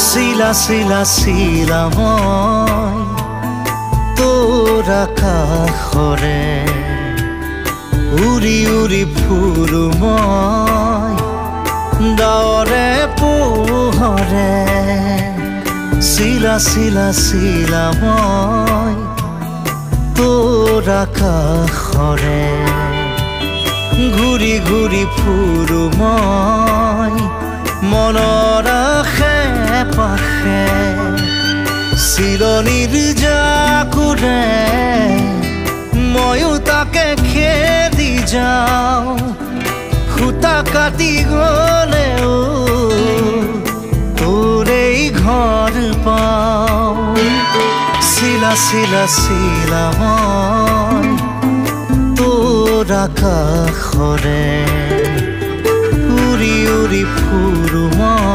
শিলা শিলা শিলা মই তোৰ আকাশৰে উৰি উৰি ফুৰো মই ডাৱৰে পোহৰে শিলা শিলা শিলা মই তোৰ আকাশৰে ঘূৰি ঘূৰি ফুৰো মই মনৰ আশে পাশে চিৰণিৰ জাকুৰে ময়ো তাকে খেদি যাওঁ খুটা কাটি গলেও তোৰেই ঘৰ পাওঁ শিলা শিলা শিলা মই তোৰ আকাশৰে উৰি উৰি ফুৰো মই